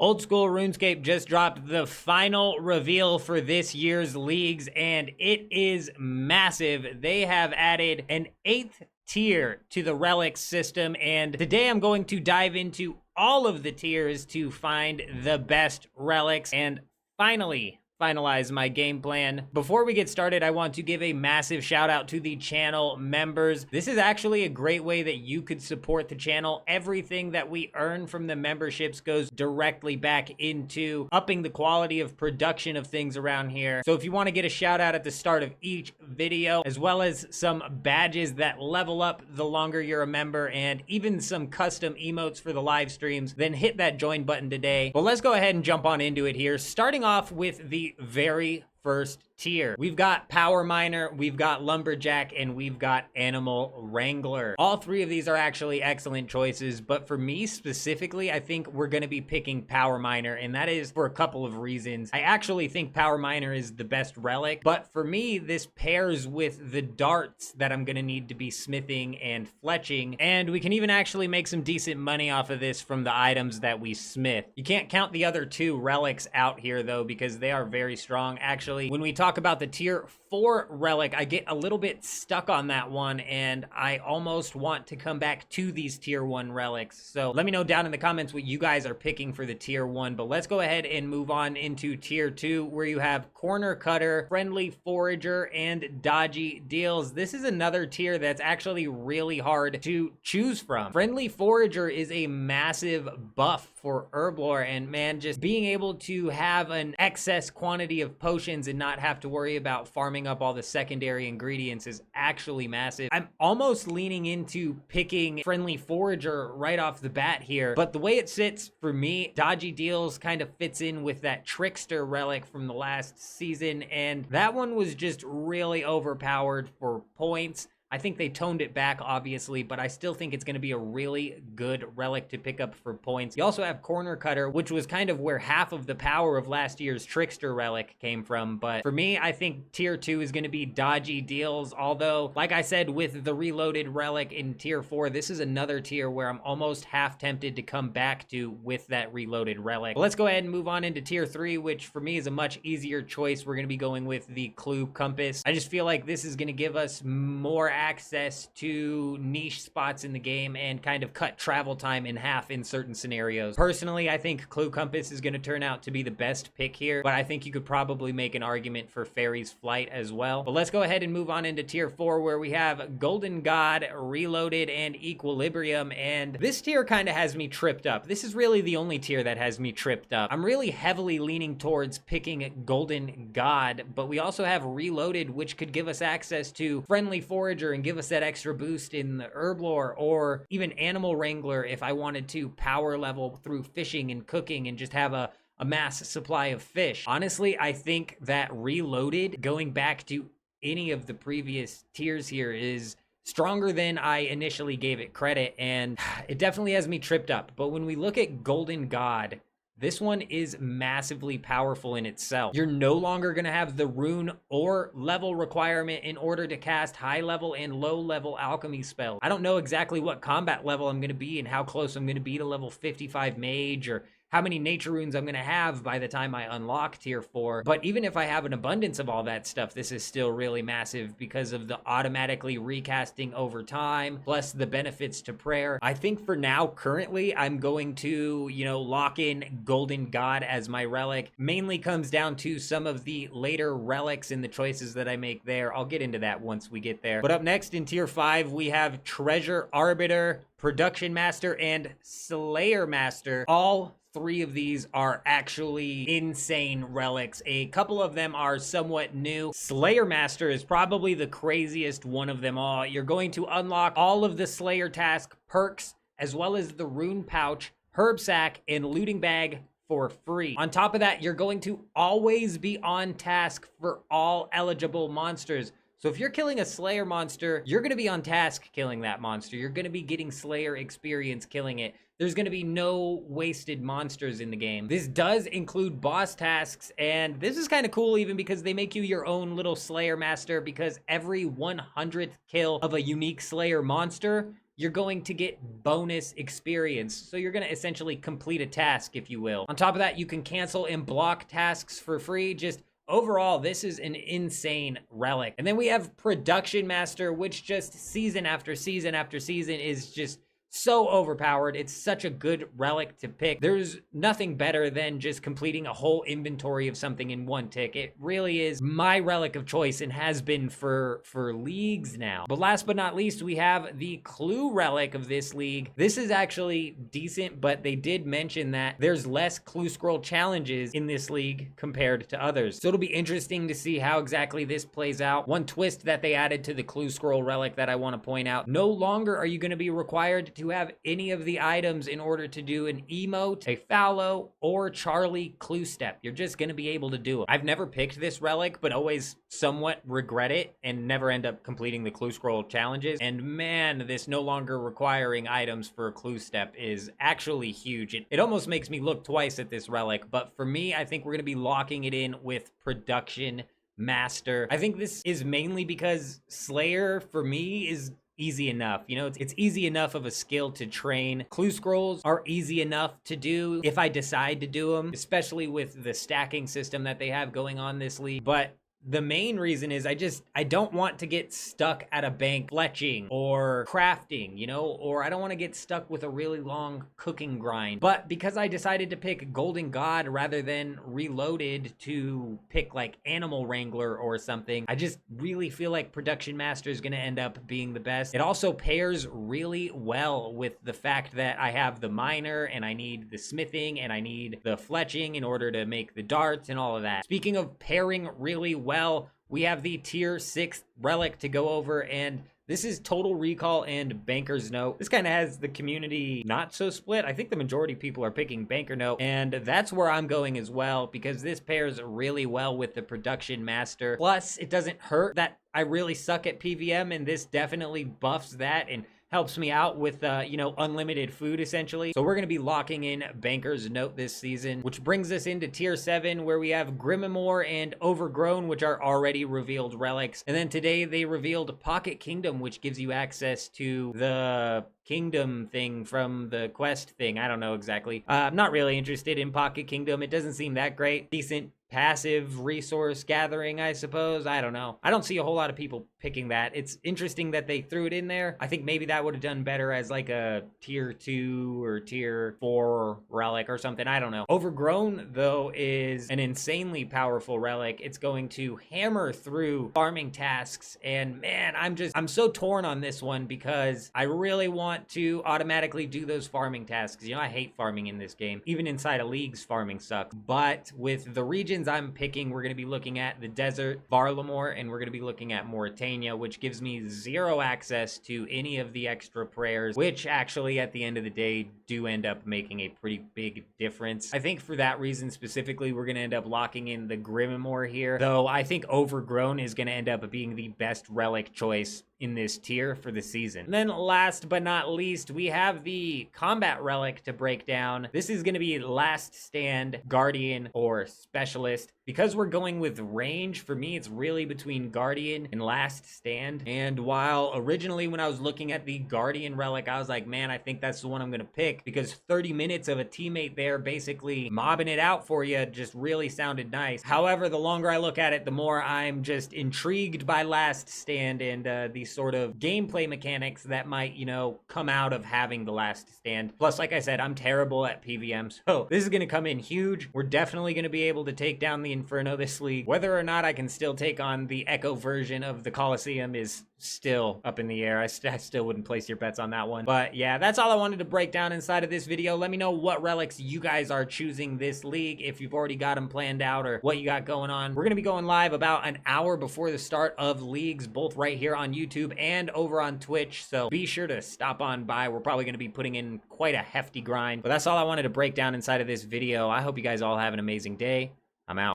Old School RuneScape just dropped the final reveal for this year's leagues, and it is massive. They have added an 8th tier to the relics system, and today I'm going to dive into all of the tiers to find the best relics and finally finalize my game plan. Before we get started, I want to give a massive shout out to the channel members. This is actually a great way that you could support the channel. Everything that we earn from the memberships goes directly back into upping the quality of production of things around here. So if you want to get a shout out at the start of each video, as well as some badges that level up the longer you're a member, and even some custom emotes for the live streams, then hit that join button today. But let's go ahead and jump on into it here, starting off with the very first tier. We've got Power Miner, we've got Lumberjack, and we've got Animal Wrangler. All three of these are actually excellent choices, but for me specifically, I think we're going to be picking Power Miner, and that is for a couple of reasons. I actually think Power Miner is the best relic, but for me, this pairs with the darts that I'm going to need to be smithing and fletching, and we can even actually make some decent money off of this from the items that we smith. You can't count the other two relics out here, though, because they are very strong. Actually, when we talk about the tier 4 relic, I get a little bit stuck on that one, and I almost want to come back to these tier 1 relics. So let me know down in the comments what you guys are picking for the tier 1, but let's go ahead and move on into tier 2, where you have Corner Cutter, Friendly Forager, and Dodgy Deals. This is another tier that's actually really hard to choose from. Friendly Forager is a massive buff for Herblore, and man, just being able to have an excess quantity of potions and not have to worry about farming up all the secondary ingredients is actually massive. I'm almost leaning into picking Friendly Forager right off the bat here, but the way it sits for me, Dodgy Deals kind of fits in with that Trickster relic from the last season, and that one was just really overpowered for points. I think they toned it back, obviously, but I still think it's going to be a really good relic to pick up for points. You also have Corner Cutter, which was kind of where half of the power of last year's Trickster relic came from. But for me, I think tier 2 is going to be Dodgy Deals. Although, like I said, with the reloaded relic in tier 4, this is another tier where I'm almost half tempted to come back to with that reloaded relic. But let's go ahead and move on into tier 3, which for me is a much easier choice. We're going to be going with the Clue Compass. I just feel like this is going to give us more access to niche spots in the game and kind of cut travel time in half in certain scenarios. Personally, I think Clue Compass is going to turn out to be the best pick here, but I think you could probably make an argument for Fairy's Flight as well. But let's go ahead and move on into tier 4, where we have Golden God, Reloaded, and Equilibrium, and this tier kind of has me tripped up. This is really the only tier that has me tripped up. I'm really heavily leaning towards picking Golden God, but we also have Reloaded, which could give us access to Friendly Forager and give us that extra boost in the Herblore, or even Animal Wrangler if I wanted to power level through fishing and cooking and just have a mass supply of fish. Honestly, I think that Reloaded, going back to any of the previous tiers here, is stronger than I initially gave it credit, and it definitely has me tripped up. But when we look at Golden God, this one is massively powerful in itself. You're no longer going to have the rune or level requirement in order to cast high level and low level alchemy spells. I don't know exactly what combat level I'm going to be and how close I'm going to be to level 55 mage, or how many nature runes I'm going to have by the time I unlock tier 4. But even if I have an abundance of all that stuff, this is still really massive because of the automatically recasting over time, plus the benefits to prayer. I think for now, currently, I'm going to, lock in Golden God as my relic. Mainly comes down to some of the later relics and the choices that I make there. I'll get into that once we get there. But up next in tier 5, we have Treasure Arbiter, Production Master, and Slayer Master. All three of these are actually insane relics. A couple of them are somewhat new. Slayer Master is probably the craziest one of them all. You're going to unlock all of the Slayer task perks, as well as the Rune Pouch, Herb Sack, and Looting Bag for free. On top of that, you're going to always be on task for all eligible monsters. So if you're killing a Slayer monster, you're going to be on task killing that monster. You're going to be getting Slayer experience killing it. There's going to be no wasted monsters in the game. This does include boss tasks, and this is kind of cool even because they make you your own little Slayer master, because every 100th kill of a unique Slayer monster, you're going to get bonus experience. So you're going to essentially complete a task, if you will. On top of that, you can cancel and block tasks for free. Just overall, this is an insane relic. And then we have Production Master, which just season after season after season is just so overpowered. It's such a good relic to pick. There's nothing better than just completing a whole inventory of something in one tick. It really is my relic of choice and has been for leagues now. But last but not least, we have the clue relic of this league. This is actually decent, but they did mention that there's less clue scroll challenges in this league compared to others. So it'll be interesting to see how exactly this plays out. One twist that they added to the clue scroll relic that I want to point out: no longer are you going to be required to have any of the items in order to do an emote, a fallow, or Charlie clue step. You're just going to be able to do it. I've never picked this relic, but always somewhat regret it and never end up completing the clue scroll challenges. And man, this no longer requiring items for a clue step is actually huge. It almost makes me look twice at this relic, but for me, I think we're going to be locking it in with Production Master. I think this is mainly because Slayer, for me, is easy enough. You know, it's easy enough of a skill to train. Clue scrolls are easy enough to do if I decide to do them, especially with the stacking system that they have going on this league. But the main reason is I don't want to get stuck at a bank fletching or crafting, you know, or I don't want to get stuck with a really long cooking grind. But because I decided to pick Golden God rather than Reloaded to pick like Animal Wrangler or something, I just really feel like Production Master is going to end up being the best. It also pairs really well with the fact that I have the miner and I need the smithing and I need the fletching in order to make the darts and all of that. Speaking of pairing really well, we have the tier 6 relic to go over, and this is Total Recall and Banker's Note. This kind of has the community not so split. I think the majority of people are picking Banker Note, and that's where I'm going as well, because this pairs really well with the Production Master. Plus, it doesn't hurt that I really suck at PVM, and this definitely buffs that and helps me out with, you know, unlimited food, essentially. So we're going to be locking in Banker's Note this season, which brings us into Tier 7, where we have Grimmore and Overgrown, which are already revealed relics. And then today they revealed Pocket Kingdom, which gives you access to the kingdom thing from the quest thing. I don't know exactly. I'm not really interested in Pocket Kingdom. It doesn't seem that great. Decent passive resource gathering, I suppose. I don't know. I don't see a whole lot of people picking that. It's interesting that they threw it in there. I think maybe that would have done better as like a tier 2 or tier 4 relic or something. I don't know. Overgrown, though, is an insanely powerful relic. It's going to hammer through farming tasks, and man, I'm so torn on this one because I really want to automatically do those farming tasks. You know, I hate farming in this game. Even inside of leagues, farming sucks. But with the regions I'm picking, we're going to be looking at the desert, Varlamore, and we're going to be looking at Mauritania, which gives me 0 access to any of the extra prayers, which actually at the end of the day do end up making a pretty big difference. I think for that reason specifically, we're going to end up locking in the Grimmore here, though I think Overgrown is going to end up being the best relic choice in this tier for the season. And then last but not least, we have the combat relic to break down. This is going to be Last Stand, Guardian, or Specialist. Because we're going with range, for me, it's really between Guardian and Last Stand. And while originally when I was looking at the Guardian relic, I was like, man, I think that's the one I'm going to pick, because 30 minutes of a teammate there basically mobbing it out for you just really sounded nice. However, the longer I look at it, the more I'm just intrigued by Last Stand and the sort of gameplay mechanics that might, you know, come out of having the Last Stand. Plus, like I said, I'm terrible at PVM, so this is going to come in huge. We're definitely going to be able to take down the Inferno this league. Whether or not I can still take on the Echo version of the Coliseum is still up in the air. I still wouldn't place your bets on that one. But yeah, that's all I wanted to break down inside of this video. Let me know what relics you guys are choosing this league, if you've already got them planned out or what you got going on. We're going to be going live about an hour before the start of leagues, both right here on YouTube and over on Twitch, so be sure to stop on by. We're probably going to be putting in quite a hefty grind, but that's all I wanted to break down inside of this video. I hope you guys all have an amazing day. I'm out.